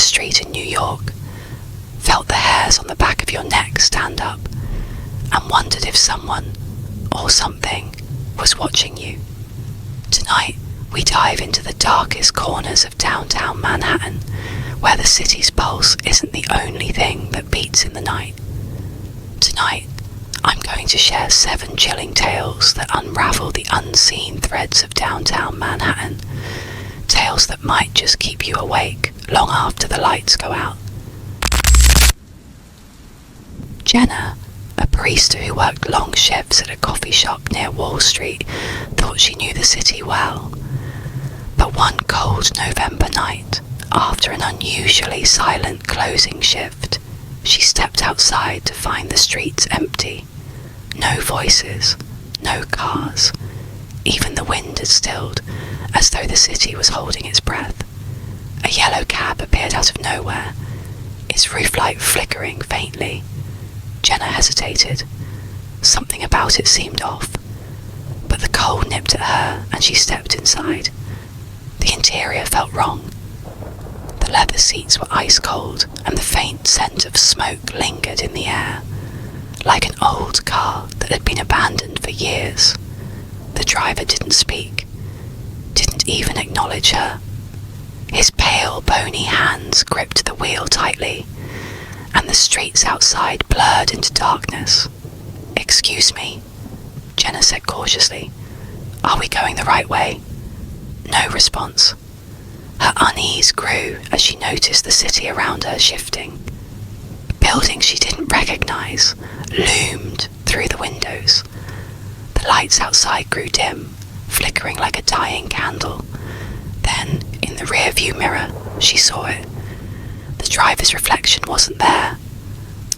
street in New York, felt the hairs on the back of your neck stand up, and wondered if someone or something was watching you. Tonight, we dive into the darkest corners of downtown Manhattan, where the city's pulse isn't the only thing that beats in the night. Tonight, I'm going to share 7 chilling tales that unravel the unseen threads of downtown Manhattan, tales that might just keep you awake long after the lights go out. Jenna, a barista who worked long shifts at a coffee shop near Wall Street, thought she knew the city well. But one cold November night, after an unusually silent closing shift, she stepped outside to find the streets empty. No voices, no cars. Even the wind had stilled, as though the city was holding its breath. A yellow cab appeared out of nowhere, its roof light flickering faintly. Jenna hesitated. Something about it seemed off, but the cold nipped at her and she stepped inside. The interior felt wrong. The leather seats were ice cold and the faint scent of smoke lingered in the air, like an old car that had been abandoned for years. The driver didn't speak, didn't even acknowledge her. His pale, bony hands gripped the wheel tightly, and the streets outside blurred into darkness. "Excuse me," Jenna said cautiously. "Are we going the right way?" No response. Her unease grew as she noticed the city around her shifting. Buildings she didn't recognize loomed through the windows. The lights outside grew dim, flickering like a dying candle. Then, in the rear-view mirror, she saw it. The driver's reflection wasn't there.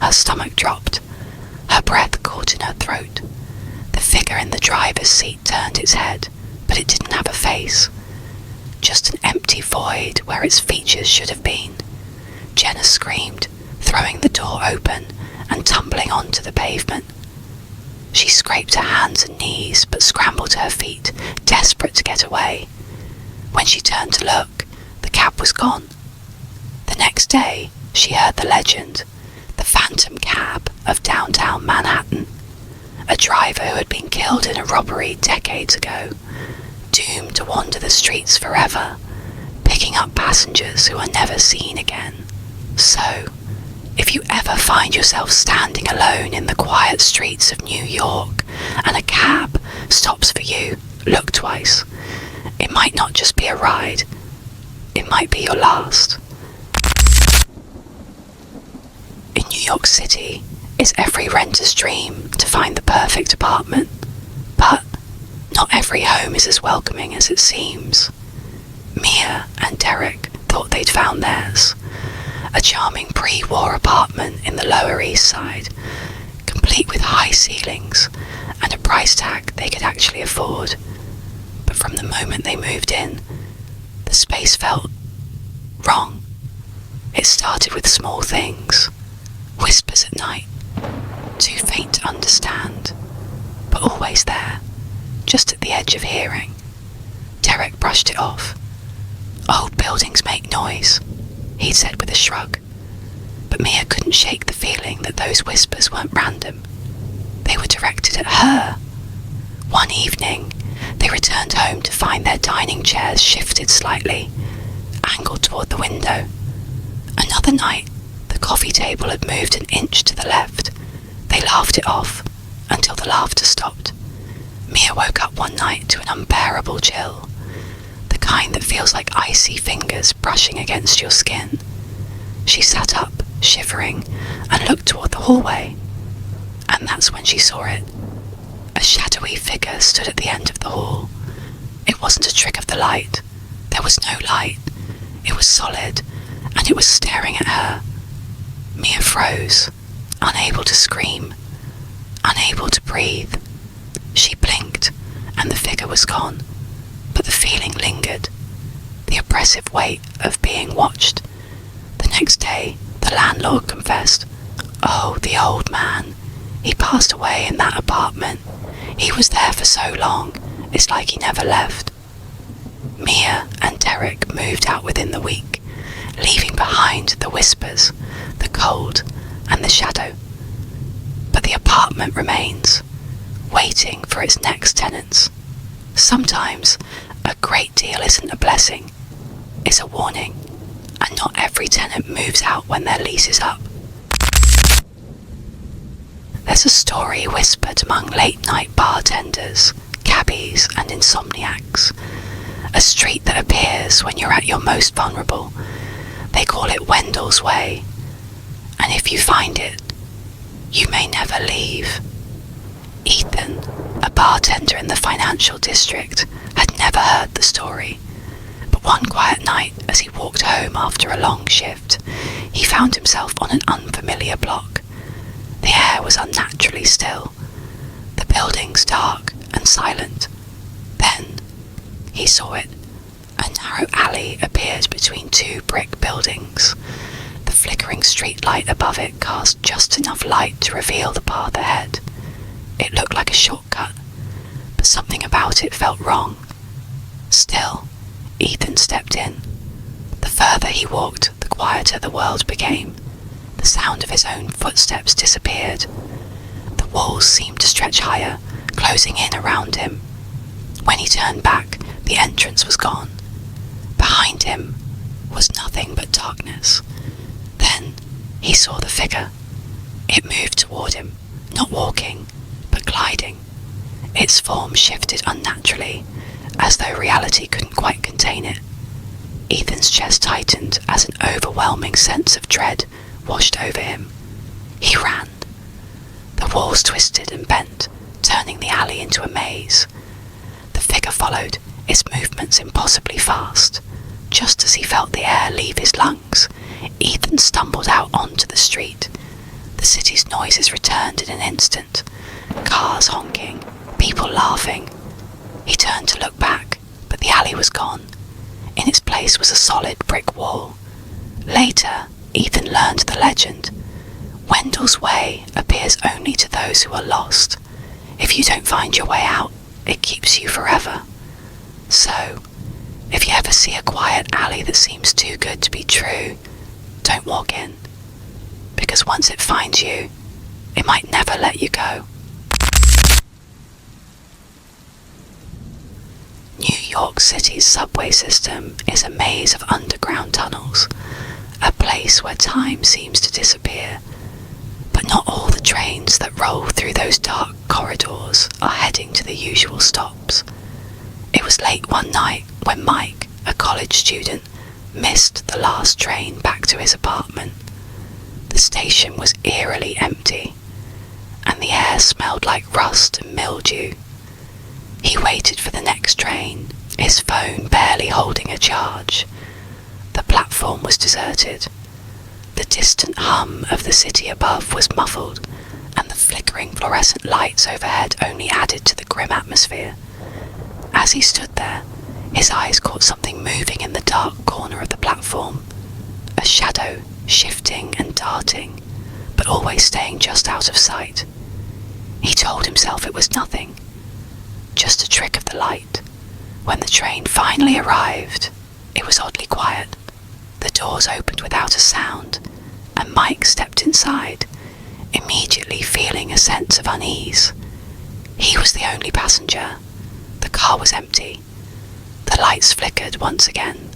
Her stomach dropped. Her breath caught in her throat. The figure in the driver's seat turned its head, but it didn't have a face. Just an empty void where its features should have been. Jenna screamed, throwing the door open and tumbling onto the pavement. She scraped her hands and knees, but scrambled to her feet, desperate to get away. When she turned to look, the cab was gone. The next day, she heard the legend, the phantom cab of downtown Manhattan. A driver who had been killed in a robbery decades ago, doomed to wander the streets forever, picking up passengers who are never seen again. So, if you ever find yourself standing alone in the quiet streets of New York and a cab stops for you, look twice. It might not just be a ride, it might be your last. In New York City, it's every renter's dream to find the perfect apartment, but not every home is as welcoming as it seems. Mia and Derek thought they'd found theirs. A charming pre-war apartment in the Lower East Side, complete with high ceilings and a price tag they could actually afford. But from the moment they moved in, the space felt wrong. It started with small things. Whispers at night, too faint to understand, but always there, just at the edge of hearing. Derek brushed it off. "Old buildings make noise," he said with a shrug. But Mia couldn't shake the feeling that those whispers weren't random. They were directed at her. One evening, they returned home to find their dining chairs shifted slightly, angled toward the window. Another night, the coffee table had moved an inch to the left. They laughed it off, until the laughter stopped. Mia woke up one night to an unbearable chill, the kind that feels like icy fingers brushing against your skin. She sat up, shivering, and looked toward the hallway. And that's when she saw it. A shadowy figure stood at the end of the hall. It wasn't a trick of the light. There was no light. It was solid, and it was staring at her. Mia froze, unable to scream, unable to breathe. She blinked, and the figure was gone, but the feeling lingered, the oppressive weight of being watched. The next day, the landlord confessed, "Oh, the old man. He passed away in that apartment. He was there for so long, it's like he never left." Mia and Derek moved out within the week, leaving behind the whispers, the cold, and the shadow. But the apartment remains, waiting for its next tenants. Sometimes a great deal isn't a blessing, it's a warning, and not every tenant moves out when their lease is up. There's a story whispered among late-night bartenders, cabbies, and insomniacs. A street that appears when you're at your most vulnerable. They call it Wendell's Way, and if you find it, you may never leave. Ethan, a bartender in the financial district, had never heard the story. But one quiet night, as he walked home after a long shift, he found himself on an unfamiliar block. The air was unnaturally still, the buildings dark and silent. Then he saw it. A narrow alley appeared between two brick buildings. The flickering street light above it cast just enough light to reveal the path ahead. It looked like a shortcut, but something about it felt wrong. Still, Ethan stepped in. The further he walked, the quieter the world became. The sound of his own footsteps disappeared. The walls seemed to stretch higher, closing in around him. When he turned back, the entrance was gone. Behind him was nothing but darkness. Then he saw the figure. It moved toward him, not walking, but gliding. Its form shifted unnaturally, as though reality couldn't quite contain it. Ethan's chest tightened as an overwhelming sense of dread washed over him. He ran. The walls twisted and bent, turning the alley into a maze. The figure followed, its movements impossibly fast. Just as he felt the air leave his lungs, Ethan stumbled out onto the street. The city's noises returned in an instant. Cars honking, people laughing. He turned to look back, but the alley was gone. In its place was a solid brick wall. Later, Ethan learned the legend. Wendell's Way appears only to those who are lost. If you don't find your way out, it keeps you forever. So, if you ever see a quiet alley that seems too good to be true, don't walk in. Because once it finds you, it might never let you go. New York City's subway system is a maze of underground tunnels, a place where time seems to disappear. But not all the trains that roll through those dark corridors are heading to the usual stops. It was late one night when Mike, a college student, missed the last train back to his apartment. The station was eerily empty, and the air smelled like rust and mildew. He waited for the next train, his phone barely holding a charge. The platform was deserted. The distant hum of the city above was muffled, and the flickering fluorescent lights overhead only added to the grim atmosphere. As he stood there, his eyes caught something moving in the dark corner of the platform. A shadow, shifting and darting, but always staying just out of sight. He told himself it was nothing, just a trick of the light. When the train finally arrived, it was oddly quiet. The doors opened without a sound, and Mike stepped inside, immediately feeling a sense of unease. He was the only passenger. The car was empty. The lights flickered once again.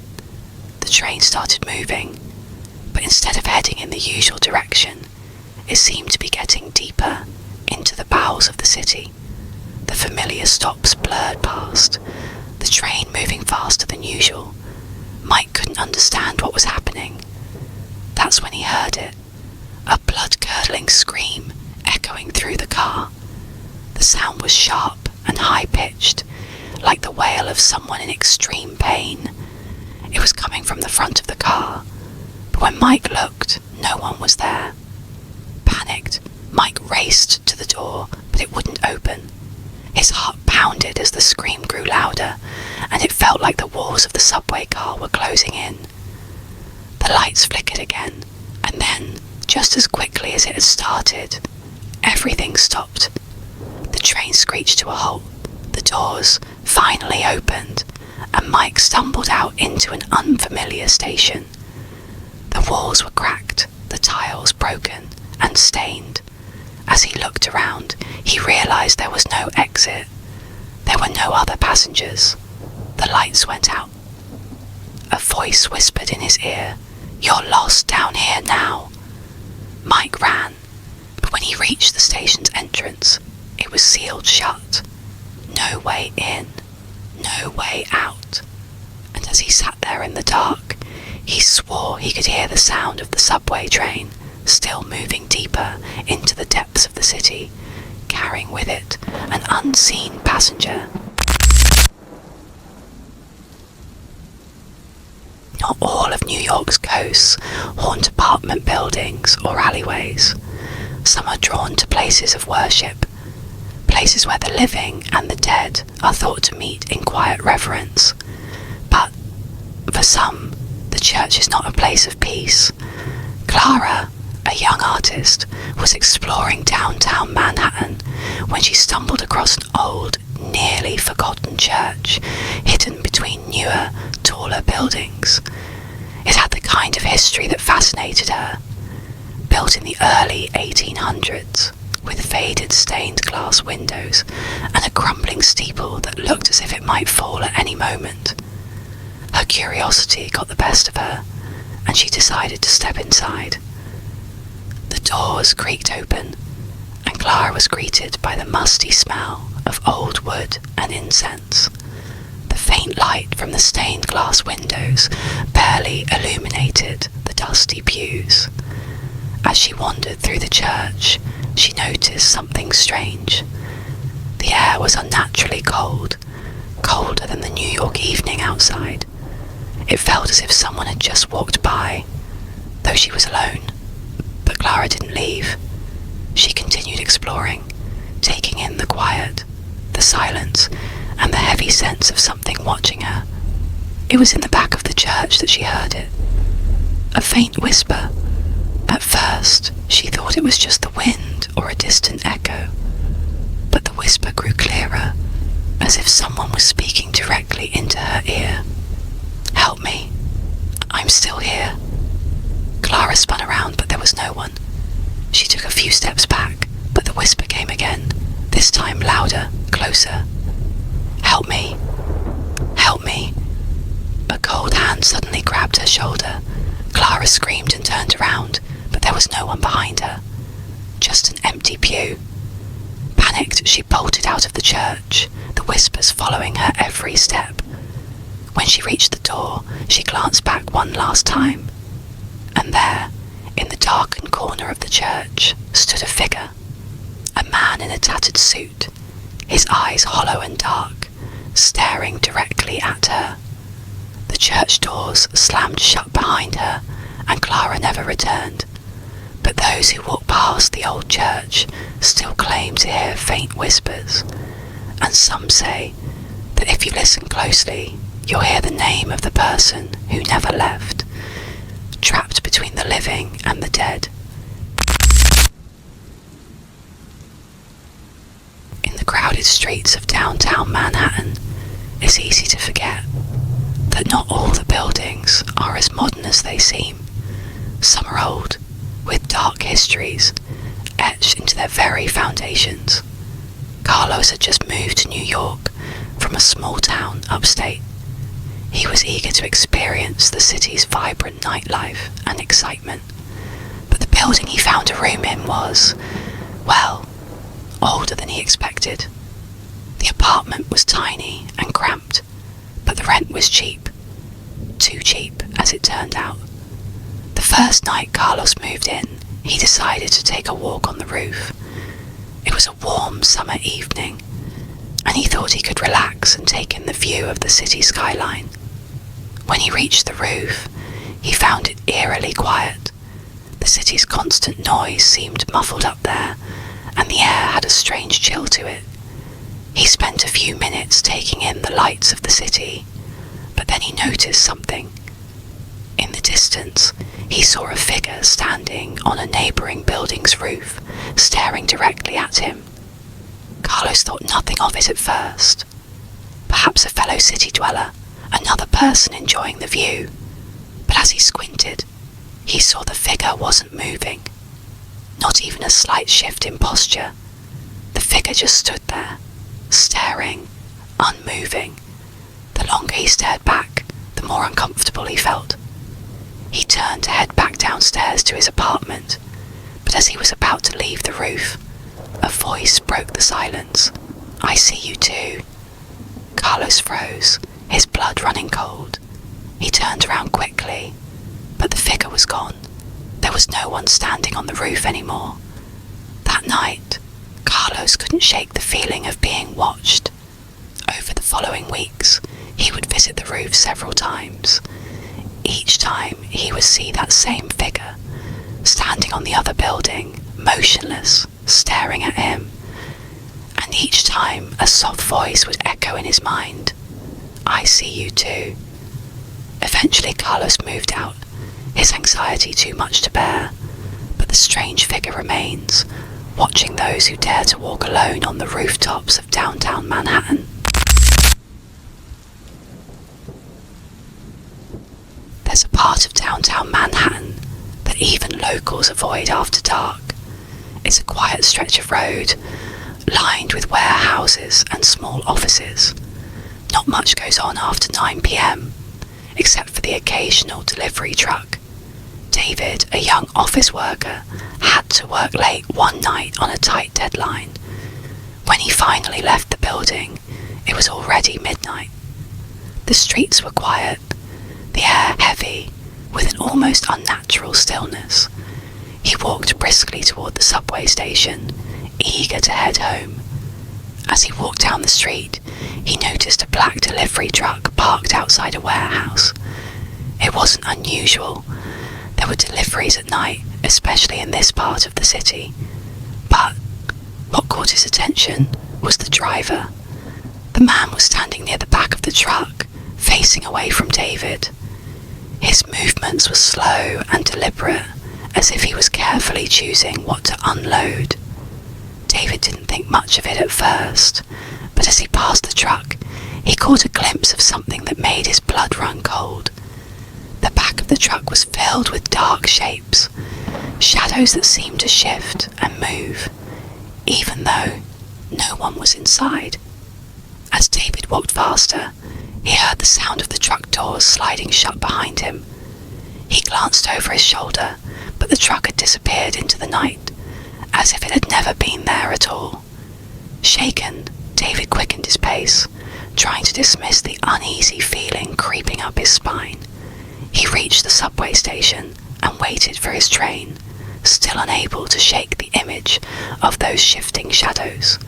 The train started moving, but instead of heading in the usual direction, it seemed to be getting deeper into the bowels of the city. The familiar stops blurred past, the train moving faster than usual. Mike couldn't understand what was happening. That's when he heard it, a blood-curdling scream echoing through the car. The sound was sharp and high-pitched, like the wail of someone in extreme pain. It was coming from the front of the car, but when Mike looked, no one was there. Panicked, Mike raced to the door, but it wouldn't open. His heart pounded as the scream grew louder, and it felt like the walls of the subway car were closing in. The lights flickered again, and then, just as quickly as it had started, everything stopped. The train screeched to a halt. The doors finally opened, and Mike stumbled out into an unfamiliar station. The walls were cracked, the tiles broken and stained. As he looked around, he realised there was no exit. There were no other passengers. The lights went out. A voice whispered in his ear, "You're lost down here now." Mike ran, but when he reached the station's entrance, it was sealed shut. No way in, no way out. And as he sat there in the dark, he swore he could hear the sound of the subway train, still moving deeper into the depths of the city, carrying with it an unseen passenger. Not all of New York's coasts haunt apartment buildings or alleyways. Some are drawn to places of worship, places where the living and the dead are thought to meet in quiet reverence. But for some, the church is not a place of peace. Clara, a young artist, was exploring downtown Manhattan when she stumbled across an old, nearly forgotten church hidden between newer, taller buildings. It had the kind of history that fascinated her. Built in the early 1800s, with faded stained glass windows and a crumbling steeple that looked as if it might fall at any moment. Her curiosity got the best of her, and she decided to step inside. The doors creaked open, and Clara was greeted by the musty smell of old wood and incense. The faint light from the stained glass windows barely illuminated the dusty pews. As she wandered through the church, she noticed something strange. The air was unnaturally cold, colder than the New York evening outside. It felt as if someone had just walked by, though she was alone. But Clara didn't leave. She continued exploring, taking in the quiet, the silence, and the heavy sense of something watching her. It was in the back of the church that she heard it. A faint whisper. At first, she thought it was just the wind or a distant echo. But the whisper grew clearer, as if someone was speaking directly into her ear. "Help me. I'm still here." Clara spun around, but there was no one. She took a few steps back, but the whisper came again, this time louder, closer. "Help me. Help me." A cold hand suddenly grabbed her shoulder. Clara screamed and turned around, but there was no one behind her. Just an empty pew. Panicked, she bolted out of the church, the whispers following her every step. When she reached the door, she glanced back one last time. And there, in the darkened corner of the church, stood a figure. A man in a tattered suit, his eyes hollow and dark, staring directly at her. The church doors slammed shut behind her, and Clara never returned. But those who walked past the old church still claim to hear faint whispers, and some say that if you listen closely, you'll hear the name of the person who never left, trapped between the living and the dead. In the crowded streets of downtown Manhattan, it's easy to forget that not all the buildings are as modern as they seem. Some are old, with dark histories etched into their very foundations. Carlos had just moved to New York from a small town upstate. He was eager to experience the city's vibrant nightlife and excitement, but the building he found a room in was, well, older than he expected. The apartment was tiny and cramped, but the rent was cheap. Too cheap, as it turned out. The first night Carlos moved in, he decided to take a walk on the roof. It was a warm summer evening, and he thought he could relax and take in the view of the city skyline. When he reached the roof, he found it eerily quiet. The city's constant noise seemed muffled up there, and the air had a strange chill to it. He spent a few minutes taking in the lights of the city, but then he noticed something. In the distance, he saw a figure standing on a neighbouring building's roof, staring directly at him. Carlos thought nothing of it at first. Perhaps a fellow city dweller, another person enjoying the view. But as he squinted, he he saw the figure wasn't moving, not even a slight shift in posture. The figure just stood there, staring, unmoving. The longer he stared back, the more uncomfortable he felt. He turned to head back downstairs to his apartment, but as he was about to leave the roof, a voice broke the silence. "I see you too." Carlos froze, his blood running cold. He turned around quickly, but the figure was gone. There was no one standing on the roof anymore. That night, Carlos couldn't shake the feeling of being watched. Over the following weeks, he would visit the roof several times. Each time, he would see that same figure, standing on the other building, motionless, staring at him. And each time, a soft voice would echo in his mind, "I see you too." Eventually, Carlos moved out, his anxiety too much to bear, but the strange figure remains, watching those who dare to walk alone on the rooftops of downtown Manhattan. There's a part of downtown Manhattan that even locals avoid after dark. It's a quiet stretch of road, lined with warehouses and small offices. Not much goes on after 9 p.m, except for the occasional delivery truck. David, a young office worker, had to work late one night on a tight deadline. When he finally left the building, it was already midnight. The streets were quiet, the air heavy, with an almost unnatural stillness. He walked briskly toward the subway station, eager to head home. As he walked down the street, he noticed a black delivery truck parked outside a warehouse. It wasn't unusual. There were deliveries at night, especially in this part of the city. But what caught his attention was the driver. The man was standing near the back of the truck, facing away from David. His movements were slow and deliberate, as if he was carefully choosing what to unload. David didn't think much of it at first, but as he passed the truck, he caught a glimpse of something that made his blood run cold. The back of the truck was filled with dark shapes, shadows that seemed to shift and move, even though no one was inside. As David walked faster, he heard the sound of the truck doors sliding shut behind him. He glanced over his shoulder, but the truck had disappeared into the night, as if it had never been there at all. Shaken, David quickened his pace, trying to dismiss the uneasy feeling creeping up his spine. He reached the subway station and waited for his train, still unable to shake the image of those shifting shadows.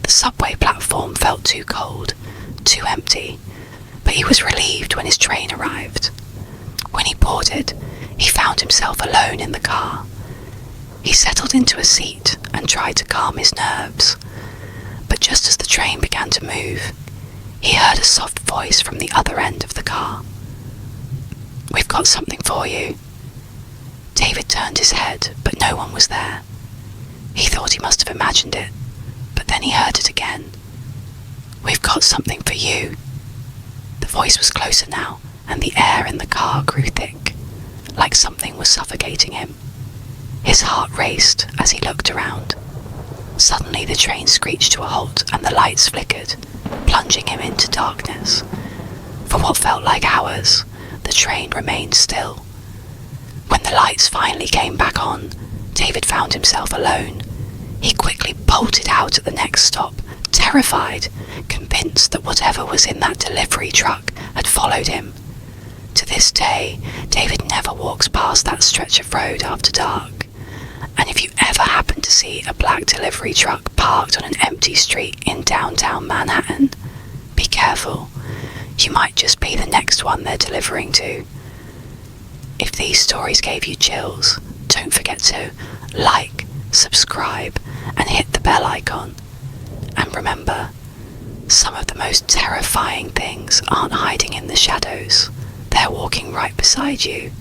The subway platform felt too cold, too empty, but he was relieved when his train arrived. When he boarded, he found himself alone in the car. He settled into a seat and tried to calm his nerves, but just as the train began to move, he heard a soft voice from the other end of the car. "We've got something for you." David turned his head, but no one was there. He thought he must have imagined it, but then he heard it again. "We've got something for you." The voice was closer now, and the air in the car grew thick, like something was suffocating him. His heart raced as he looked around. Suddenly the train screeched to a halt and the lights flickered, plunging him into darkness. For what felt like hours, the train remained still. When the lights finally came back on, David found himself alone. He quickly bolted out at the next stop, terrified, convinced that whatever was in that delivery truck had followed him. To this day, David never walks past that stretch of road after dark. And if you ever happen to see a black delivery truck parked on an empty street in downtown Manhattan, be careful. You might just be the next one they're delivering to. If these stories gave you chills, don't forget to like, subscribe, and hit the bell icon. And remember, some of the most terrifying things aren't hiding in the shadows. They're walking right beside you.